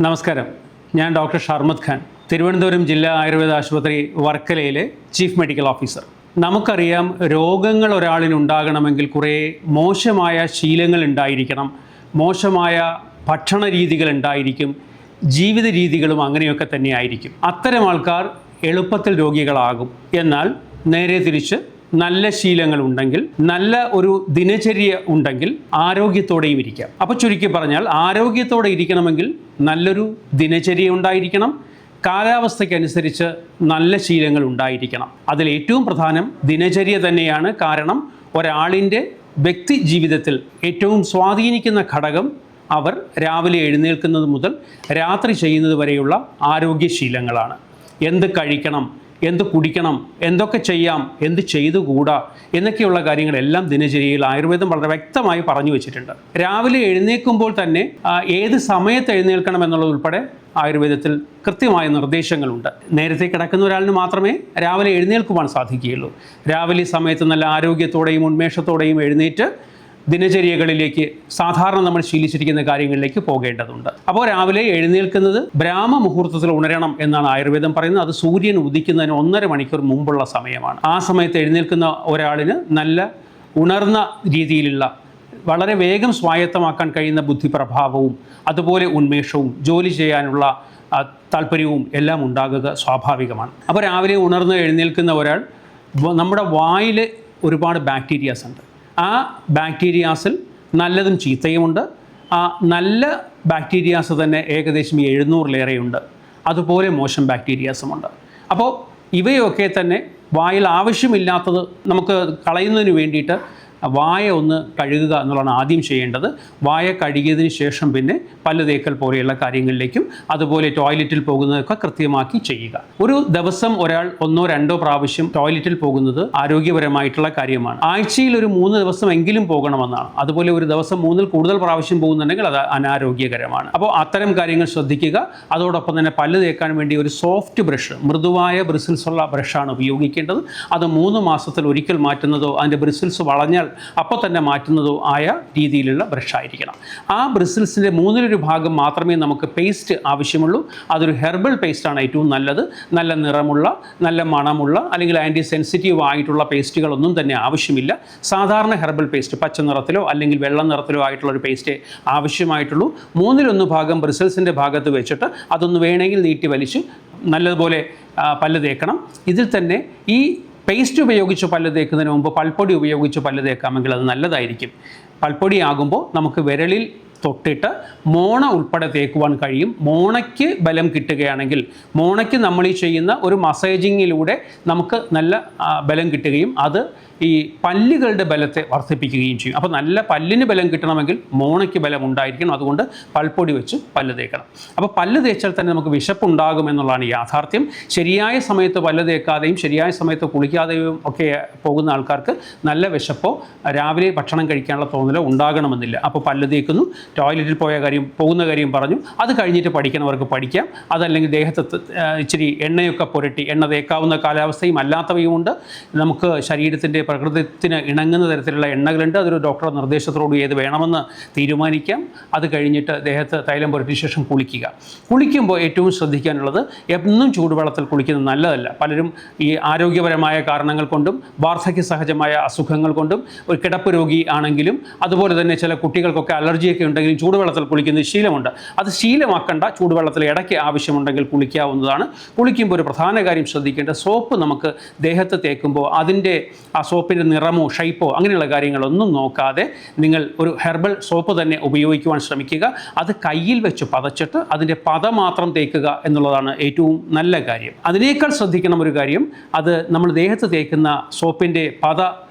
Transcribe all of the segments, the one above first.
നമസ്കാരം. ഞാൻ ഡോക്ടർ ഷർമദ് ഖാൻ, തിരുവനന്തപുരം ജില്ലാ ആയുർവേദ ആശുപത്രി വർക്കലയിലെ ചീഫ് മെഡിക്കൽ ഓഫീസർ. നമുക്കറിയാം, രോഗങ്ങൾ ഒരാളിനുണ്ടാകണമെങ്കിൽ കുറേ മോശമായ ശീലങ്ങൾ ഉണ്ടായിരിക്കണം, മോശമായ ഭക്ഷണ രീതികൾ ഉണ്ടായിരിക്കും, ജീവിത രീതികളും അങ്ങനെയൊക്കെ തന്നെയായിരിക്കും. അത്തരം ആൾക്കാർ എളുപ്പത്തിൽ രോഗികളാകും. എന്നാൽ നേരെ തിരിച്ച് നല്ല ശീലങ്ങളുണ്ടെങ്കിൽ, നല്ല ഒരു ദിനചര്യ ഉണ്ടെങ്കിൽ ആരോഗ്യത്തോടെയും ഇരിക്കാം. അപ്പോൾ ചുരുക്കി പറഞ്ഞാൽ, ആരോഗ്യത്തോടെ ഇരിക്കണമെങ്കിൽ നല്ലൊരു ദിനചര്യ ഉണ്ടായിരിക്കണം, കാലാവസ്ഥയ്ക്കനുസരിച്ച് നല്ല ശീലങ്ങൾ ഉണ്ടായിരിക്കണം. അതിൽ ഏറ്റവും പ്രധാനം ദിനചര്യ തന്നെയാണ്. കാരണം ഒരാളിൻ്റെ വ്യക്തി ജീവിതത്തിൽ ഏറ്റവും സ്വാധീനിക്കുന്ന ഘടകം അവർ രാവിലെ എഴുന്നേൽക്കുന്നത് മുതൽ രാത്രി ചെയ്യുന്നത് വരെയുള്ള ആരോഗ്യശീലങ്ങളാണ്. എന്ത് കഴിക്കണം, എന്ത് കുടിക്കണം, എന്തൊക്കെ ചെയ്യാം, എന്ത് ചെയ്തുകൂടാ എന്നൊക്കെയുള്ള കാര്യങ്ങളെല്ലാം ദിനചര്യയിൽ ആയുർവേദം വളരെ വ്യക്തമായി പറഞ്ഞു വെച്ചിട്ടുണ്ട്. രാവിലെ എഴുന്നേൽക്കുമ്പോൾ തന്നെ ഏത് സമയത്ത് എഴുന്നേൽക്കണം എന്നുള്ളതുൾപ്പെടെ ആയുർവേദത്തിൽ കൃത്യമായ നിർദ്ദേശങ്ങളുണ്ട്. നേരത്തെ കിടക്കുന്ന ഒരാളിന് മാത്രമേ രാവിലെ എഴുന്നേൽക്കുവാൻ സാധിക്കുകയുള്ളൂ. രാവിലെ സമയത്ത് നല്ല ആരോഗ്യത്തോടെയും ഉന്മേഷത്തോടെയും എഴുന്നേറ്റ് ദിനചര്യകളിലേക്ക്, സാധാരണ നമ്മൾ ശീലിച്ചിരിക്കുന്ന കാര്യങ്ങളിലേക്ക് പോകേണ്ടതുണ്ട്. അപ്പോൾ രാവിലെ എഴുന്നേൽക്കുന്നത് ബ്രാഹ്മ മുഹൂർത്തത്തിൽ ഉണരണം എന്നാണ് ആയുർവേദം പറയുന്നത്. അത് സൂര്യൻ ഉദിക്കുന്നതിന് 1.5 മണിക്കൂർ മുമ്പുള്ള സമയമാണ്. ആ സമയത്ത് എഴുന്നേൽക്കുന്ന ഒരാളിന് നല്ല ഉണർന്ന രീതിയിലുള്ള, വളരെ വേഗം സ്വായത്തമാക്കാൻ കഴിയുന്ന ബുദ്ധിപ്രഭാവവും അതുപോലെ ഉന്മേഷവും ജോലി ചെയ്യാനുള്ള താല്പര്യവും എല്ലാം ഉണ്ടാകുക സ്വാഭാവികമാണ്. അപ്പോൾ രാവിലെ ഉണർന്ന് എഴുന്നേൽക്കുന്ന ഒരാൾ, നമ്മുടെ വായിൽ ഒരുപാട് ബാക്ടീരിയാസ് ഉണ്ട്. ആ ബാക്ടീരിയാസിൽ നല്ലതും ചീത്തയുമുണ്ട്. ആ നല്ല ബാക്ടീരിയാസ് തന്നെ ഏകദേശം 700-ലേറെയുണ്ട്. അതുപോലെ മോശം ബാക്ടീരിയാസുമുണ്ട്. അപ്പോൾ ഇവയൊക്കെ തന്നെ വായിൽ ആവശ്യമില്ലാത്തത് നമുക്ക് കളയുന്നതിന് വേണ്ടിയിട്ട് വായ ഒന്ന് കഴുകുക എന്നുള്ളതാണ് ആദ്യം ചെയ്യേണ്ടത്. വായ കഴുകിയതിന് ശേഷം പിന്നെ പല്ല് തേക്കൽ പോലെയുള്ള കാര്യങ്ങളിലേക്കും അതുപോലെ ടോയ്ലറ്റിൽ പോകുന്നതൊക്കെ കൃത്യമാക്കി ചെയ്യുക. ഒരു ദിവസം ഒരാൾ 1-2 പ്രാവശ്യം ടോയ്ലറ്റിൽ പോകുന്നത് ആരോഗ്യപരമായിട്ടുള്ള കാര്യമാണ്. ആഴ്ചയിൽ ഒരു 3 ദിവസം എങ്കിലും പോകണമെന്നാണ്. അതുപോലെ ഒരു ദിവസം 3-ൽ കൂടുതൽ പ്രാവശ്യം പോകുന്നുണ്ടെങ്കിൽ അത് അനാരോഗ്യകരമാണ്. അപ്പോൾ അത്തരം കാര്യങ്ങൾ ശ്രദ്ധിക്കുക. അതോടൊപ്പം തന്നെ പല്ല് തേക്കാൻ വേണ്ടി ഒരു സോഫ്റ്റ് ബ്രഷ്, മൃദുവായ ബ്രിസിൽസ് ഉള്ള ബ്രഷാണ് ഉപയോഗിക്കേണ്ടത്. അത് 3 മാസത്തിൽ ഒരിക്കൽ മാറ്റുന്നതോ അതിൻ്റെ ബ്രിസിൽസ് വളഞ്ഞാൽ അപ്പോൾ തന്നെ മാറ്റുന്നതോ ആയ രീതിയിലുള്ള ബ്രഷായിരിക്കണം. ആ ബ്രിസിൽസിൻ്റെ 1/3 ഭാഗം മാത്രമേ നമുക്ക് പേസ്റ്റ് ആവശ്യമുള്ളൂ. അതൊരു ഹെർബൽ പേസ്റ്റാണ് ഏറ്റവും നല്ലത്. നല്ല നിറമുള്ള, നല്ല മണമുള്ള, അല്ലെങ്കിൽ ആൻറ്റി സെൻസിറ്റീവ് ആയിട്ടുള്ള പേസ്റ്റുകളൊന്നും തന്നെ ആവശ്യമില്ല. സാധാരണ ഹെർബൽ പേസ്റ്റ്, പച്ച നിറത്തിലോ അല്ലെങ്കിൽ വെള്ള നിറത്തിലോ ആയിട്ടുള്ള ഒരു പേസ്റ്റേ ആവശ്യമായിട്ടുള്ളൂ. 1/3 ഭാഗം ബ്രിസിൽസിൻ്റെ ഭാഗത്ത് വെച്ചിട്ട് അതൊന്ന് വേണമെങ്കിൽ നീട്ടി വലിച്ച് നല്ലതുപോലെ പല്ല് തേക്കണം. ഇതിൽ തന്നെ ഈ പേസ്റ്റ് ഉപയോഗിച്ച് പല്ല് തേക്കുന്നതിന് മുമ്പ് പൽപ്പൊടി ഉപയോഗിച്ച് പല്ല് തേക്കാമെങ്കിൽ അത് നല്ലതായിരിക്കും. പൽപ്പൊടി ആകുമ്പോൾ നമുക്ക് വിരലിൽ തൊട്ടിട്ട് മോണ ഉൾപ്പെടെ തേക്കുവാൻ കഴിയും. മോണയ്ക്ക് ബലം കിട്ടുകയാണെങ്കിൽ, മോണയ്ക്ക് നമ്മൾ ഈ ചെയ്യുന്ന ഒരു മസാജിങ്ങിലൂടെ നമുക്ക് നല്ല ബലം കിട്ടുകയും അത് ഈ പല്ലുകളുടെ ബലത്തെ വർദ്ധിപ്പിക്കുകയും ചെയ്യും. അപ്പോൾ നല്ല പല്ലിന് ബലം കിട്ടണമെങ്കിൽ മോണയ്ക്ക് ബലം ഉണ്ടായിരിക്കണം. അതുകൊണ്ട് പൽപ്പൊടി വെച്ച് പല്ല് തേക്കണം. അപ്പോൾ പല്ല് തേച്ചാൽ തന്നെ നമുക്ക് വിശപ്പുണ്ടാകും എന്നുള്ളതാണ് യാഥാർത്ഥ്യം. ശരിയായ സമയത്ത് പല്ല് തേക്കാതെയും ശരിയായ സമയത്ത് കുളിക്കാതെയും ഒക്കെ പോകുന്ന ആൾക്കാർക്ക് നല്ല വിശപ്പോ രാവിലെ ഭക്ഷണം കഴിക്കാനുള്ള തോന്നലോ ഉണ്ടാകണമെന്നില്ല. അപ്പോൾ പല്ല് തേക്കുന്നു, ടോയ്ലറ്റിൽ പോകുന്ന കാര്യം പറഞ്ഞു. അത് കഴിഞ്ഞിട്ട് പഠിക്കുന്നവർക്ക് പഠിക്കാം. അതല്ലെങ്കിൽ ദേഹത്ത് ഇച്ചിരി എണ്ണയൊക്കെ പുരട്ടി, എണ്ണ തേക്കാവുന്ന കാലാവസ്ഥയും അല്ലാത്തവയുമുണ്ട്. നമുക്ക് ശരീരത്തിൻ്റെ പ്രകൃതത്തിന് ഇണങ്ങുന്ന തരത്തിലുള്ള എണ്ണകളുണ്ട്. അതൊരു ഡോക്ടറുടെ നിർദ്ദേശത്തോട് ഏത് വേണമെന്ന് തീരുമാനിക്കാം. അത് കഴിഞ്ഞിട്ട് ദേഹത്ത് തൈലം പുരട്ടിയ ശേഷം കുളിക്കുക. കുളിക്കുമ്പോൾ ഏറ്റവും ശ്രദ്ധിക്കാനുള്ളത്, എന്നും ചൂടുവെള്ളത്തിൽ കുളിക്കുന്നത് നല്ലതല്ല. പലരും ഈ ആരോഗ്യപരമായ കാരണങ്ങൾ കൊണ്ടും വാർദ്ധക്യ സഹജമായ അസുഖങ്ങൾ കൊണ്ടും, ഒരു കിടപ്പ് രോഗി ആണെങ്കിലും അതുപോലെ തന്നെ ചില കുട്ടികൾക്കൊക്കെ അലർജിയൊക്കെ ഉണ്ടെങ്കിലും ചൂടുവെള്ളത്തിൽ കുളിക്കുന്ന ശീലമുണ്ട്. അത് ശീലമാക്കേണ്ട. ചൂടുവെള്ളത്തിൽ ഇടയ്ക്ക് ആവശ്യമുണ്ടെങ്കിൽ കുളിക്കാവുന്നതാണ്. കുളിക്കുമ്പോൾ ഒരു പ്രധാന കാര്യം ശ്രദ്ധിക്കേണ്ടത്, സോപ്പ് നമുക്ക് ദേഹത്ത് തേക്കുമ്പോൾ അതിൻ്റെ ആ സോപ്പിൻ്റെ നിറമോ ഷൈപ്പോ അങ്ങനെയുള്ള കാര്യങ്ങളൊന്നും നോക്കാതെ നിങ്ങൾ ഒരു ഹെർബൽ സോപ്പ് തന്നെ ഉപയോഗിക്കുവാൻ ശ്രമിക്കുക. അത് കയ്യിൽ വെച്ച് പതച്ചിട്ട് അതിൻ്റെ പത മാത്രം തേക്കുക എന്നുള്ളതാണ് ഏറ്റവും നല്ല കാര്യം. അതിനേക്കാൾ ശ്രദ്ധിക്കണം ഒരു കാര്യം, അത് നമ്മൾ ദേഹത്ത് തേക്കുന്ന സോപ്പിൻ്റെ പത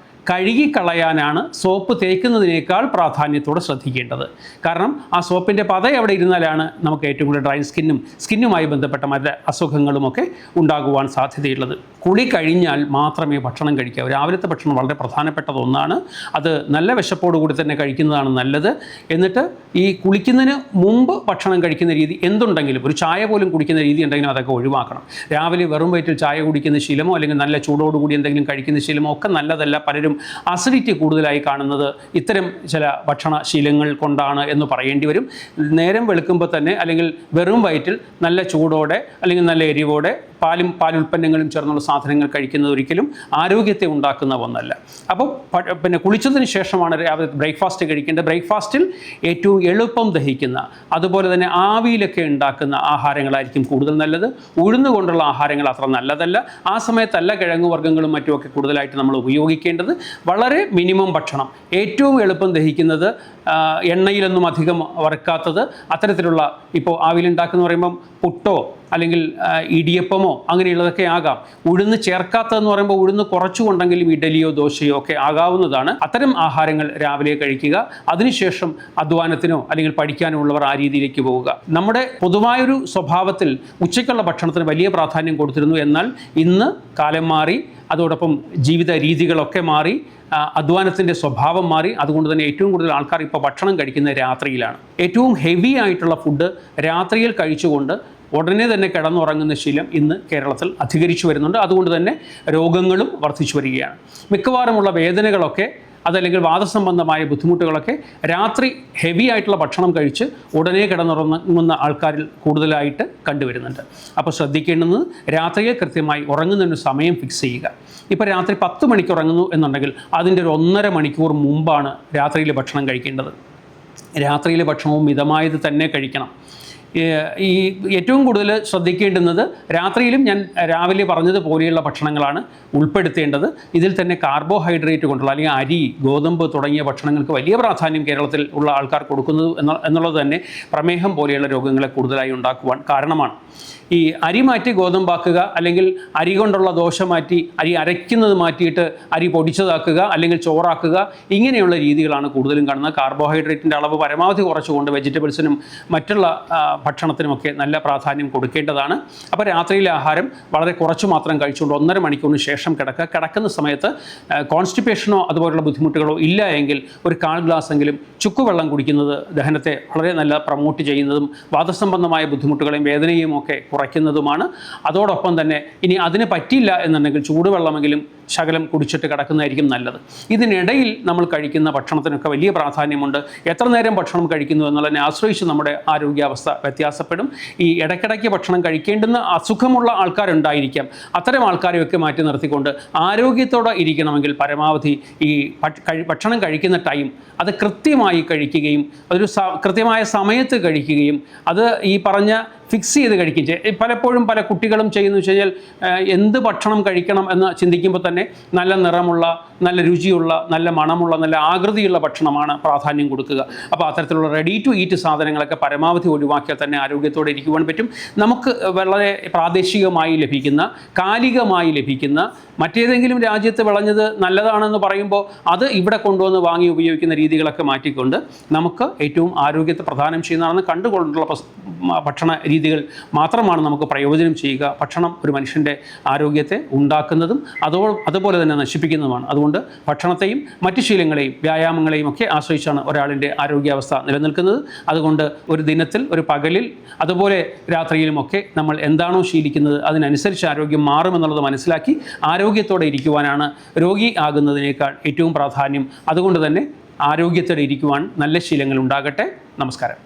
കഴുകിക്കളയാനാണ് സോപ്പ് തേക്കുന്നതിനേക്കാൾ പ്രാധാന്യത്തോടെ ശ്രദ്ധിക്കേണ്ടത്. കാരണം ആ സോപ്പിൻ്റെ പത അവിടെ ഇരുന്നാലാണ് നമുക്ക് ഏറ്റവും കൂടുതൽ ഡ്രൈ സ്കിന്നുമായി ബന്ധപ്പെട്ട മറ്റ് അസുഖങ്ങളുമൊക്കെ ഉണ്ടാകുവാൻ സാധ്യതയുള്ളത്. കുളി കഴിഞ്ഞാൽ മാത്രമേ ഭക്ഷണം കഴിക്കാവൂ. രാവിലത്തെ ഭക്ഷണം വളരെ പ്രധാനപ്പെട്ടത് ഒന്നാണ്. അത് നല്ല വിശപ്പോടുകൂടി തന്നെ കഴിക്കുന്നതാണ് നല്ലത്. എന്നിട്ട് ഈ കുളിക്കുന്നതിന് മുമ്പ് ഭക്ഷണം കഴിക്കുന്ന രീതി എന്തുണ്ടെങ്കിലും, ഒരു ചായ പോലും കുടിക്കുന്ന രീതി ഉണ്ടെങ്കിലും അതൊക്കെ ഒഴിവാക്കണം. രാവിലെ വെറും വയറ്റിൽ ചായ കുടിക്കുന്ന ശീലമോ അല്ലെങ്കിൽ നല്ല ചൂടോടുകൂടി എന്തെങ്കിലും കഴിക്കുന്ന ശീലമോ ഒക്കെ നല്ലതല്ല. പലരും പോലും അസിഡിറ്റി കൂടുതലായി കാണുന്നത് ഇത്തരം ചില ഭക്ഷണശീലങ്ങൾ കൊണ്ടാണ് എന്ന് പറയേണ്ടി വരും. നേരം വെളുക്കുമ്പോൾ തന്നെ അല്ലെങ്കിൽ വെറും വയറ്റിൽ നല്ല ചൂടോടെ അല്ലെങ്കിൽ നല്ല എരിവോടെ പാലുൽപ്പന്നങ്ങളും ചേർന്നുള്ള സാധനങ്ങൾ കഴിക്കുന്നത് ഒരിക്കലും ആരോഗ്യത്തെ ഉണ്ടാക്കുന്ന ഒന്നല്ല. അപ്പോൾ പിന്നെ കുളിച്ചതിന് ശേഷമാണ് രാവിലെ ബ്രേക്ക്ഫാസ്റ്റ് കഴിക്കേണ്ടത്. ബ്രേക്ക്ഫാസ്റ്റിൽ ഏറ്റവും എളുപ്പം ദഹിക്കുന്ന അതുപോലെ തന്നെ ആവിയിലൊക്കെ ഉണ്ടാക്കുന്ന ആഹാരങ്ങളായിരിക്കും കൂടുതൽ നല്ലത്. ഉഴുന്ന് കൊണ്ടുള്ള ആഹാരങ്ങൾ അത്ര നല്ലതല്ല. ആ സമയത്തല്ല കിഴങ്ങ് വർഗ്ഗങ്ങളും മറ്റുമൊക്കെ കൂടുതലായിട്ട് നമ്മൾ ഉപയോഗിക്കേണ്ടത്. വളരെ മിനിമം ഭക്ഷണം, ഏറ്റവും എളുപ്പം ദഹിക്കുന്നത്, എണ്ണയിലൊന്നും അധികം വറുക്കാത്തത്, അത്തരത്തിലുള്ള ഇപ്പോൾ ആവിയിലുണ്ടാക്കുന്ന പറയുമ്പം പുട്ടോ അല്ലെങ്കിൽ ഇടിയപ്പമോ അങ്ങനെയുള്ളതൊക്കെ ആകാം. ഉഴുന്ന് ചേർക്കാത്തതെന്ന് പറയുമ്പോൾ ഉഴുന്ന് കുറച്ചുകൊണ്ടെങ്കിലും ഇഡലിയോ ദോശയോ ഒക്കെ ആകാവുന്നതാണ്. അത്തരം ആഹാരങ്ങൾ രാവിലെ കഴിക്കുക. അതിനുശേഷം അധ്വാനത്തിനോ അല്ലെങ്കിൽ പഠിക്കാനോ ഉള്ളവർ ആ രീതിയിലേക്ക് പോവുക. നമ്മുടെ പൊതുവായൊരു സ്വഭാവത്തിൽ ഉച്ചയ്ക്കുള്ള ഭക്ഷണത്തിന് വലിയ പ്രാധാന്യം കൊടുത്തിരുന്നു. എന്നാൽ ഇന്ന് കാലം മാറി, അതോടൊപ്പം ജീവിത രീതികളൊക്കെ മാറി, അധ്വാനത്തിൻ്റെ സ്വഭാവം മാറി. അതുകൊണ്ട് തന്നെ ഏറ്റവും കൂടുതൽ ആൾക്കാർ ഇപ്പോൾ ഭക്ഷണം കഴിക്കുന്നത് രാത്രിയിലാണ്. ഏറ്റവും ഹെവി ആയിട്ടുള്ള ഫുഡ് രാത്രിയിൽ കഴിച്ചുകൊണ്ട് ഉടനെ തന്നെ കിടന്നുറങ്ങുന്ന ശീലം ഇന്ന് കേരളത്തിൽ അധികരിച്ചു വരുന്നുണ്ട്. അതുകൊണ്ട് തന്നെ രോഗങ്ങളും വർദ്ധിച്ചു വരികയാണ്. മിക്കവാറുമുള്ള വേദനകളൊക്കെ അതല്ലെങ്കിൽ വാദസംബന്ധമായ ബുദ്ധിമുട്ടുകളൊക്കെ രാത്രി ഹെവി ആയിട്ടുള്ള ഭക്ഷണം കഴിച്ച് ഉടനെ കിടന്നുറങ്ങുന്ന ആൾക്കാരിൽ കൂടുതലായിട്ട് കണ്ടുവരുന്നുണ്ട്. അപ്പോൾ ശ്രദ്ധിക്കേണ്ടുന്നത് രാത്രിയിൽ കൃത്യമായി ഉറങ്ങുന്നതിന് സമയം ഫിക്സ് ചെയ്യുക. ഇപ്പോൾ രാത്രി 10 മണിക്ക് ഉറങ്ങുന്നു എന്നുണ്ടെങ്കിൽ അതിൻ്റെ ഒരു 1.5 മണിക്കൂർ മുമ്പാണ് രാത്രിയിൽ ഭക്ഷണം കഴിക്കേണ്ടത്. രാത്രിയിലെ ഭക്ഷണവും മിതമായത് തന്നെ കഴിക്കണം. ഈ ഏറ്റവും കൂടുതൽ ശ്രദ്ധിക്കേണ്ടുന്നത് രാത്രിയിലും ഞാൻ രാവിലെ പറഞ്ഞതുപോലെയുള്ള ഭക്ഷണങ്ങളാണ് ഉൾപ്പെടുത്തേണ്ടത്. ഇതിൽ തന്നെ കാർബോഹൈഡ്രേറ്റ് കൊണ്ടുള്ള അല്ലെങ്കിൽ അരി, ഗോതമ്പ് തുടങ്ങിയ ഭക്ഷണങ്ങൾക്ക് വലിയ പ്രാധാന്യം കേരളത്തിൽ ഉള്ള ആൾക്കാർ കൊടുക്കുന്നത് എന്നുള്ളത് തന്നെ പ്രമേഹം പോലെയുള്ള രോഗങ്ങളെ കൂടുതലായി ഉണ്ടാക്കുവാൻ കാരണമാണ്. ഈ അരി മാറ്റി ഗോതമ്പാക്കുക, അല്ലെങ്കിൽ അരി കൊണ്ടുള്ള ദോശ മാറ്റി അരി അരയ്ക്കുന്നത് മാറ്റിയിട്ട് അരി പൊടിച്ചതാക്കുക അല്ലെങ്കിൽ ചോറാക്കുക, ഇങ്ങനെയുള്ള രീതികളാണ് കൂടുതലും കാണുന്നത്. കാർബോഹൈഡ്രേറ്റിൻ്റെ അളവ് പരമാവധി കുറച്ചുകൊണ്ട് വെജിറ്റബിൾസിനും മറ്റുള്ള ഭക്ഷണത്തിനുമൊക്കെ നല്ല പ്രാധാന്യം കൊടുക്കേണ്ടതാണ്. അപ്പോൾ രാത്രിയിലെ ആഹാരം വളരെ കുറച്ച് മാത്രം കഴിച്ചുകൊണ്ട് 1.5 മണിക്കൂറിന് ശേഷം കിടക്കുക. കിടക്കുന്ന സമയത്ത് കോൺസ്റ്റിപ്പേഷനോ അതുപോലുള്ള ബുദ്ധിമുട്ടുകളോ ഇല്ല എങ്കിൽ ഒരു 1/4 ഗ്ലാസ്സെങ്കിലും ചുക്കുവെള്ളം കുടിക്കുന്നത് ദഹനത്തെ വളരെ നല്ല പ്രൊമോട്ട് ചെയ്യുന്നതും വാദസംബന്ധമായ ബുദ്ധിമുട്ടുകളെയും വേദനയും ഒക്കെ കുറയ്ക്കുന്നതുമാണ്. അതോടൊപ്പം തന്നെ ഇനി അതിന് പറ്റില്ല എന്നുണ്ടെങ്കിൽ ചൂടുവെള്ളമെങ്കിലും ശകലം കുടിച്ചിട്ട് കിടക്കുന്നതായിരിക്കും നല്ലത്. ഇതിനിടയിൽ നമ്മൾ കഴിക്കുന്ന ഭക്ഷണത്തിനൊക്കെ വലിയ പ്രാധാന്യമുണ്ട്. എത്ര നേരം ഭക്ഷണം കഴിക്കുന്നു എന്നുള്ളതിനെ ആശ്രയിച്ച് നമ്മുടെ ആരോഗ്യാവസ്ഥ വ്യത്യാസപ്പെടും. ഈ ഇടയ്ക്കിടയ്ക്ക് ഭക്ഷണം കഴിക്കേണ്ടുന്ന അസുഖമുള്ള ആൾക്കാരുണ്ടായിരിക്കാം. അത്തരം ആൾക്കാരെയൊക്കെ മാറ്റി നിർത്തിക്കൊണ്ട് ആരോഗ്യത്തോടെ ഇരിക്കണമെങ്കിൽ പരമാവധി ഈ ഭക്ഷണം കഴിക്കുന്ന ടൈം അത് കൃത്യമായി കഴിക്കുകയും അതൊരു കൃത്യമായ സമയത്ത് കഴിക്കുകയും അത് ഈ പറഞ്ഞ ഫിക്സ് ചെയ്ത് കഴിക്കുകയും പലപ്പോഴും പല കുട്ടികളും ചെയ്യുന്നു വെച്ച് കഴിഞ്ഞാൽ എന്ത് ഭക്ഷണം കഴിക്കണം എന്ന് ചിന്തിക്കുമ്പോൾ തന്നെ നല്ല നിറമുള്ള, നല്ല രുചിയുള്ള, നല്ല മണമുള്ള, നല്ല ആകൃതിയുള്ള ഭക്ഷണമാണ് പ്രാധാന്യം കൊടുക്കുക. അപ്പോൾ അത്തരത്തിലുള്ള റെഡി ടു ഈറ്റ് സാധനങ്ങളൊക്കെ പരമാവധി ഒഴിവാക്കിയാൽ തന്നെ ആരോഗ്യത്തോടെ ഇരിക്കുവാൻ പറ്റും. നമുക്ക് വളരെ പ്രാദേശികമായി ലഭിക്കുന്ന, കാലികമായി ലഭിക്കുന്ന, മറ്റേതെങ്കിലും രാജ്യത്ത് വിളഞ്ഞത് നല്ലതാണെന്ന് പറയുമ്പോൾ അത് ഇവിടെ കൊണ്ടുവന്ന് വാങ്ങി ഉപയോഗിക്കുന്ന രീതികളൊക്കെ മാറ്റിക്കൊണ്ട് നമുക്ക് ഏറ്റവും ആരോഗ്യത്തെ പ്രദാനം ചെയ്യുന്നതാണെന്ന് കണ്ടുകൊണ്ടുള്ള ഭക്ഷണ രീതികൾ മാത്രമാണ് നമുക്ക് പ്രയോജനം ചെയ്യുക. ഭക്ഷണം ഒരു മനുഷ്യൻ്റെ ആരോഗ്യത്തെ ഉണ്ടാക്കുന്നതും അതുപോലെ തന്നെ നശിപ്പിക്കുന്നതുമാണ്. അതുകൊണ്ട് ഭക്ഷണത്തെയും മറ്റു ശീലങ്ങളെയും വ്യായാമങ്ങളെയും ഒക്കെ ആശ്രയിച്ചാണ് ഒരാളിൻ്റെ ആരോഗ്യാവസ്ഥ നിലനിൽക്കുന്നത്. അതുകൊണ്ട് ഒരു ദിനത്തിൽ, ഒരു പകലിൽ, അതുപോലെ രാത്രിയിലുമൊക്കെ നമ്മൾ എന്താണോ ശീലിക്കുന്നത് അതിനനുസരിച്ച് ആരോഗ്യം മാറുമെന്നുള്ളത് മനസ്സിലാക്കി ആരോഗ്യത്തോടെ ഇരിക്കുവാനാണ് രോഗി ആകുന്നതിനേക്കാൾ ഏറ്റവും പ്രാധാന്യം. അതുകൊണ്ട് തന്നെ ആരോഗ്യത്തോടെ ഇരിക്കുവാൻ നല്ല ശീലങ്ങൾ ഉണ്ടാകട്ടെ. നമസ്കാരം.